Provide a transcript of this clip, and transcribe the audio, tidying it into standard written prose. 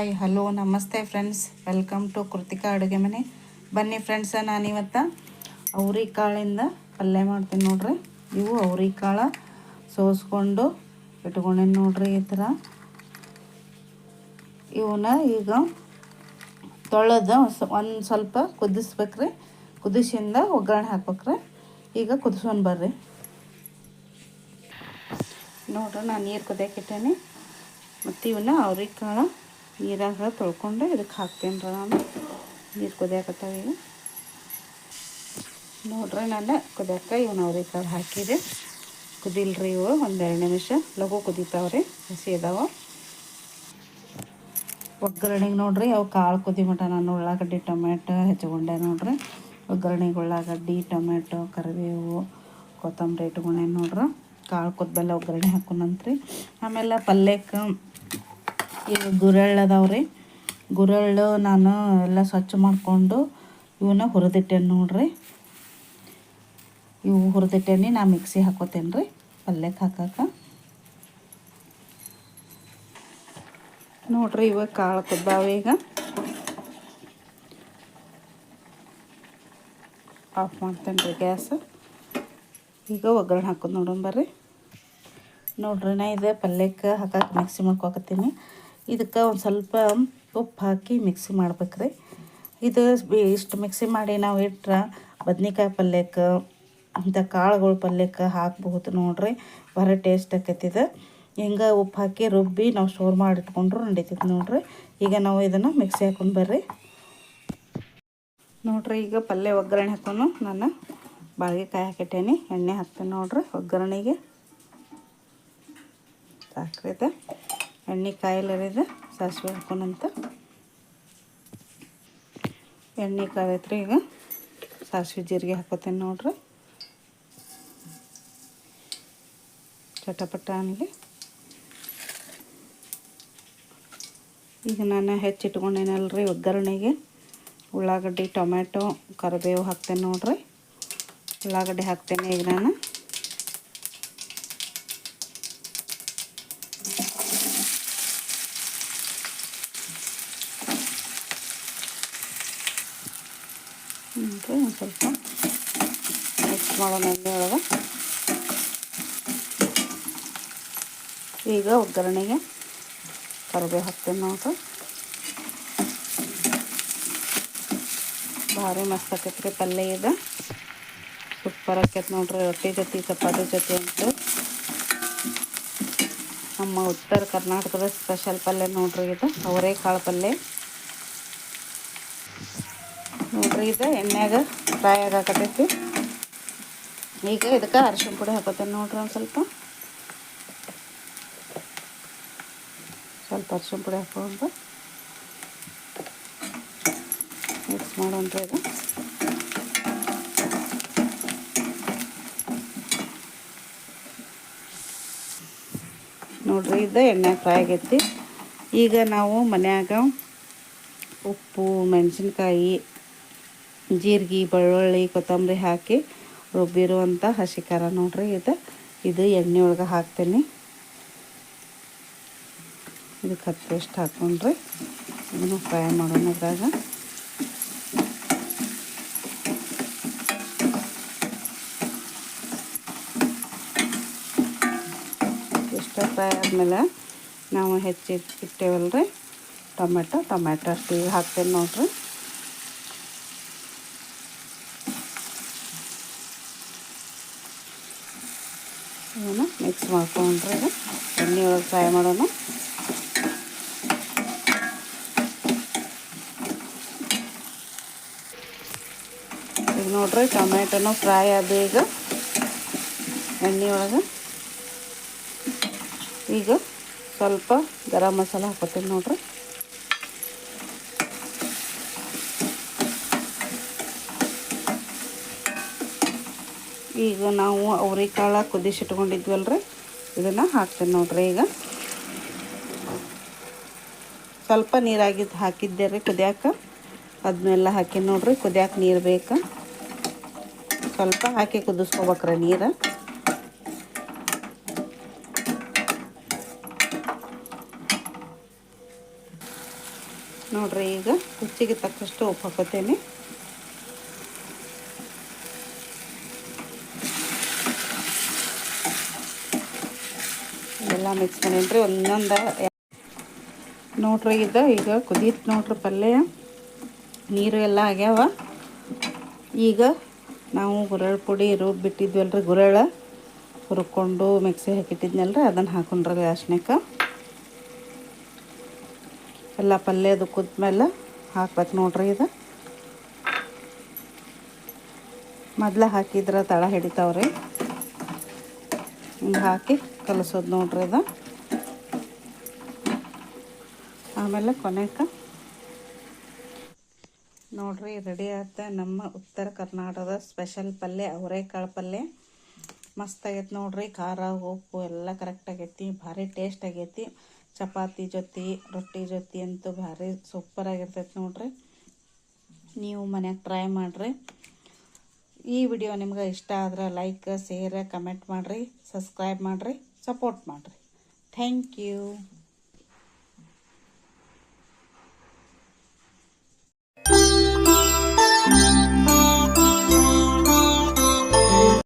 Hi hello ನಮಸ್ತೆ friends, welcome to Krithika ಅಡುಗೆ ಮನೆ. ಬನ್ನಿ ಫ್ರೆಂಡ್ಸ, ನಾನಿವತ್ತು ಅವ್ರೆಕಾಳಿಂದ ಪಲ್ಯ ಮಾಡ್ತೀನಿ ನೋಡ್ರಿ. ಇವು ಅವ್ರೆಕಾಳು ಸೋಸ್ಕೊಂಡು ಇಟ್ಕೊಂಡೇನಿ ನೋಡ್ರಿ. ಈ ಥರ ಇವನ್ನ ಈಗ ತೊಳೆದು ಒಂದು ಸ್ವಲ್ಪ ಕುದಿಸ್ಬೇಕ್ರಿ. ಕುದಿಸಿಂದ ಒಗ್ಗರಣೆ ಹಾಕ್ಬೇಕ್ರಿ. ಈಗ ಕುದಿಸೋಣ ಬರ್ರಿ. ನೋಡ್ರಿ, ನಾನು ನೀರು ಕುದಿಯಾಕಿಟ್ಟೇನಿ. ಮತ್ತು ಇವನ್ನ ಅವ್ರೆಕಾಳು ನೀರಾಗ ತೊಳ್ಕೊಂಡು ಇದಕ್ಕೆ ಹಾಕ್ತೀನಿ ರೀ. ನಾನು ನೀರು ಕುದಿಯಾಕತ್ತಾವ ಈಗ. ನೋಡ್ರಿ, ನಾನು ಕುದಿಯಾಕ ಇವನ್ನ ಅವ್ರೆಕಾಳು ಹಾಕಿದೆ. ಕುದಿಲ್ರಿ ಇವು ಒಂದು 2 ನಿಮಿಷ. ಲಘು ಕುದಿತಾವ್ರಿ, ಹಸಿ ಇದಾವೆ. ಒಗ್ಗರಣೆಗೆ ನೋಡ್ರಿ, ಅವು ಕಾಳು ಕುದಿ ಮಟ ನಾನು ಉಳ್ಳಾಗಡ್ಡಿ ಟೊಮೆಟೊ ಹೆಚ್ಚಿಕೊಂಡೆ ನೋಡ್ರಿ. ಒಗ್ಗರಣೆಗೆ ಉಳ್ಳಾಗಡ್ಡಿ ಟೊಮೆಟೊ ಕರಿಬೇವು ಕೊತ್ತಂಬರಿ ಇಟ್ಕೊಂಡೆ ನೋಡ್ರಿ. ಕಾಳು ಕುದ್ಬೆಲ್ಲ ಒಗ್ಗರಣೆ ಹಾಕೋಣಂತ್ರಿ. ಆಮೇಲೆ ಪಲ್ಯಕ್ಕೆ ಈಗ ಗುರೆಳ್ಳು ಅದಾವ್ರಿ. ಗುರೆಳ್ಳು ನಾನು ಎಲ್ಲ ಸ್ವಚ್ಛ ಮಾಡಿಕೊಂಡು ಇವನ್ನ ಹುರಿದಿಟ್ಟೇನೆ ನೋಡ್ರಿ. ಇವು ಹುರಿದಿಟ್ಟೇನಿ. ನಾ ಮಿಕ್ಸಿ ಹಾಕೋತೇನೆ ರೀ ಪಲ್ಯಕ್ಕೆ ಹಾಕಕ್ಕೆ. ನೋಡ್ರಿ, ಇವಾಗ ಕಾಳು ಕುದ್ದಾವೆ. ಈಗ ಆಫ್ ಮಾಡ್ತೇನೆ ರೀ ಗ್ಯಾಸ್. ಈಗ ಒಗ್ಗರಣೆ ಹಾಕೋದು ನೋಡೋಣ ಬರ್ರಿ. ನೋಡ್ರಿ, ನಾ ಇದೆ ಪಲ್ಯಕ್ಕೆ ಹಾಕಕ್ಕೆ ಮಿಕ್ಸಿ ಮಾಡ್ಕೊಕತ್ತೀನಿ. ಇದಕ್ಕೆ ಒಂದು ಸ್ವಲ್ಪ ಉಪ್ಪು ಹಾಕಿ ಮಿಕ್ಸಿ ಮಾಡ್ಬೇಕ್ರಿ. ಇದು ಇಷ್ಟು ಮಿಕ್ಸಿ ಮಾಡಿ ನಾವು ಇಟ್ರೆ ಬದ್ನಿಕಾಯಿ ಪಲ್ಯಕ್ಕೆ ಇಂಥ ಕಾಳುಗಳ ಪಲ್ಯಕ್ಕೆ ಹಾಕಬಹುದು ನೋಡ್ರಿ. ಭಾಳ ಟೇಸ್ಟ್ ಆಕೈತಿ ಇದು. ಹಿಂಗೆ ಉಪ್ಪು ಹಾಕಿ ರುಬ್ಬಿ ನಾವು ಸ್ಟೋರ್ ಮಾಡಿ ಇಟ್ಕೊಂಡ್ರು ನಡೀತೈತಿ ನೋಡ್ರಿ. ಈಗ ನಾವು ಇದನ್ನು ಮಿಕ್ಸಿ ಹಾಕೊಂಡು ಬರ್ರಿ. ನೋಡ್ರಿ, ಈಗ ಪಲ್ಯ ಒಗ್ಗರಣೆ ಹಾಕೊಂಡು ನಾನು ಬಾಳಿಗೆಕಾಯಿ ಹಾಕಿಟ್ಟೇನಿ. ಎಣ್ಣೆ ಹಾಕ್ತೇನೆ ನೋಡ್ರಿ ಒಗ್ಗರಣೆಗೆ. ಸಾಕ್ರಿದೆ ಎಣ್ಣೆ ಕಾಯಿಲರಿದೆ. ಸಾಸಿವೆ ಹಾಕೋಣಂತ. ಎಣ್ಣೆ ಕಾಯತ್ರಿ. ಈಗ ಸಾಸಿವೆ ಜೀರಿಗೆ ಹಾಕೋತೇನೆ ನೋಡ್ರಿ. ಚಟಪಟ ಅನ್ನಲಿ. ಈಗ ನಾನು ಹೆಚ್ಚಿಟ್ಕೊಂಡೇನಲ್ರಿ ಒಗ್ಗರಣೆಗೆ ಉಳ್ಳಾಗಡ್ಡಿ ಟೊಮೆಟೊ ಕರಿಬೇವು ಹಾಕ್ತೇನೆ ನೋಡ್ರಿ. ಉಳ್ಳಾಗಡ್ಡಿ ಹಾಕ್ತೇನೆ ಈಗ ನಾನು. ಒಂದು ಸ್ವಲ್ಪ ಮಿಕ್ಸ್ ಮಾಡೋಣ ಎಣ್ಣೆ ಒಳಗೆ. ಈಗ ಒಗ್ಗರಣೆಗೆ ಕರಿಬೇವು ಹಾಕ್ತೇನೆ ನೋಡ್ರಿ. ಭಾರಿ ಮಸ್ತ್ ಆಕೈತ್ರಿ ಪಲ್ಯ ಇದು. ಸೂಪರ್ ಆಕೈತೆ ನೋಡ್ರಿ. ರೊಟ್ಟಿ ಜೊತೆ ಚಪಾತಿ ಜೊತೆ ಅಂತ ನಮ್ಮ ಉತ್ತರ ಕರ್ನಾಟಕದ ಸ್ಪೆಷಲ್ ಪಲ್ಯ ನೋಡ್ರಿ ಇದು. ಅವರೆಕಾಳು ಪಲ್ಯ ನೋಡ್ರಿ. ಇದು ಎಣ್ಣೆಯಾಗ ಫ್ರೈ ಆಗಾಕತ್ತೈತಿ. ಈಗ ಇದಕ್ಕೆ ಅರಿಶಿಣ ಪುಡಿ ಹಾಕೋತೇನೆ ನೋಡ್ರಿ. ಒಂದು ಸ್ವಲ್ಪ ಅರಿಶಿಣ ಪುಡಿ ಹಾಕೊಂಡು ಮಿಕ್ಸ್ ಮಾಡೋಣ್ರಿ ಇದು. ನೋಡ್ರಿ, ಇದು ಎಣ್ಣೆ ಫ್ರೈ ಆಗೈತಿ. ಈಗ ನಾವು ಮನ್ಯಾಗ ಉಪ್ಪು ಮೆಣಸಿನ್ಕಾಯಿ ಜೀರಿಗೆ ಬೆಳ್ಳುಳ್ಳಿ ಕೊತ್ತಂಬರಿ ಹಾಕಿ ರುಬ್ಬಿರುವಂಥ ಹಸಿ ಖಾರ ನೋಡ್ರಿ. ಇದು ಎಣ್ಣೆ ಒಳಗೆ ಹಾಕ್ತೇನೆ. ಇದಕ್ಕೆ ಹತ್ತಷ್ಟು ಹಾಕ್ಕೊಂಡ್ರಿ ಇದನ್ನು ಫ್ರೈ ಮಾಡೋಣ. ಇದ್ರಾಗ ಇಷ್ಟ ಫ್ರೈ ಆದಮೇಲೆ ನಾವು ಇಟ್ಟೇವಲ್ರಿ ಟೊಮೆಟೊ ಅಷ್ಟು ಈಗ ಹಾಕ್ತೇನೆ ನೋಡ್ರಿ. ಇದನ್ನು ಮಿಕ್ಸ್ ಮಾಡ್ಕೊಂಡ್ರೆ ಎಣ್ಣೆ ಒಳಗೆ ಫ್ರೈ ಮಾಡೋಣ. ಈಗ ನೋಡ್ರಿ, ಟೊಮೆಟೊನೂ ಫ್ರೈ ಆದ ಈಗ ಎಣ್ಣೆ ಒಳಗೆ. ಈಗ ಸ್ವಲ್ಪ ಗರಂ ಮಸಾಲ ಹಾಕೋತೀನಿ ನೋಡ್ರಿ. ಈಗ ನಾವು ಅವ್ರೆಕಾಳು ಕುದಿಸಿಟ್ಕೊಂಡಿದ್ವಲ್ರಿ, ಇದನ್ನು ಹಾಕ್ತೀನಿ ನೋಡ್ರಿ. ಈಗ ಸ್ವಲ್ಪ ನೀರಾಗಿದ್ದು ಹಾಕಿದ್ದೆ ರೀ ಕುದಿಯಾಕ. ಅದನ್ನೆಲ್ಲ ಹಾಕಿ ನೋಡ್ರಿ. ಕುದಿಯಾಕ ನೀರು ಬೇಕು. ಸ್ವಲ್ಪ ಹಾಕಿ ಕುದಿಸ್ಕೋಬೇಕ್ರಿ ನೀರು. ನೋಡಿರಿ ಈಗ ರುಚಿಗೆ ತಕ್ಕಷ್ಟು ಉಪ್ಪು ಹಾಕೋತೇನೆ. ಎಲ್ಲ ಮಿಕ್ಸ್ ಮಾಡೀನಿ ಒಂದೊಂದು. ನೋಡ್ರಿ ಈಗ ಕುದೀತು ನೋಡ್ರಿ ಪಲ್ಯ. ನೀರು ಎಲ್ಲ ಆಗ್ಯಾವ. ಈಗ ನಾವು ಗುರೆಳ್ ಪುಡಿ ರುಬ್ಬಿಟ್ಟಿದ್ವಲ್ರಿ, ಗುರೆಳ ಹುರ್ಕೊಂಡು ಮಿಕ್ಸಿ ಹಾಕಿಟ್ಟಿದ್ನಲ್ರಿ, ಅದನ್ನು ಹಾಕೊಂಡ್ರಿ ಲಾಸ್ಟ್ನ್ಯಾಗ. ಎಲ್ಲ ಪಲ್ಯದು ಕುದ್ಮೇಲೆ ಹಾಕ್ಬೇಕು ನೋಡ್ರಿ. ಇದು ಮೊದಲು ಹಾಕಿದ್ರೆ ತಳ ಹಿಡಿತಾವ್ರಿ. ಹಿಂಗೆ ಹಾಕಿ ಕಲಸೋದು ನೋಡ್ರಿ. ಇದು ಆಮೇಲೆ ಕೊನೆಗೆ ನೋಡ್ರಿ ರೆಡಿ ಆಯ್ತು ನಮ್ಮ ಉತ್ತರ ಕರ್ನಾಟಕದ ಸ್ಪೆಷಲ್ ಪಲ್ಯ, ಅವರೆಕಾಳು ಪಲ್ಯ. ಮಸ್ತ್ ಆಗೈತೆ ನೋಡ್ರಿ. ಖಾರ ಉಪ್ಪು ಎಲ್ಲ ಕರೆಕ್ಟ್ ಆಗೈತಿ, ಭಾರಿ ಟೇಸ್ಟ್ ಆಗೈತಿ. ಚಪಾತಿ ಜೊತೆ ರೊಟ್ಟಿ ಜೊತೆ ಅಂತೂ ಭಾರಿ ಸೂಪರ್ ಆಗಿರ್ತೈತೆ ನೋಡ್ರಿ. ನೀವು ಮನ್ಯಾಗ ಟ್ರೈ ಮಾಡಿರಿ. ಈ ವಿಡಿಯೋ ನಿಮ್ಗೆ ಇಷ್ಟ ಆದ್ರೆ ಲೈಕ್, ಶೇರ್, ಕಮೆಂಟ್ ಮಾಡಿರಿ, ಸಬ್ಸ್ಕ್ರೈಬ್ ಮಾಡಿರಿ, ಸಪೋರ್ಟ್ ಮಾಡಿರಿ. Thank you.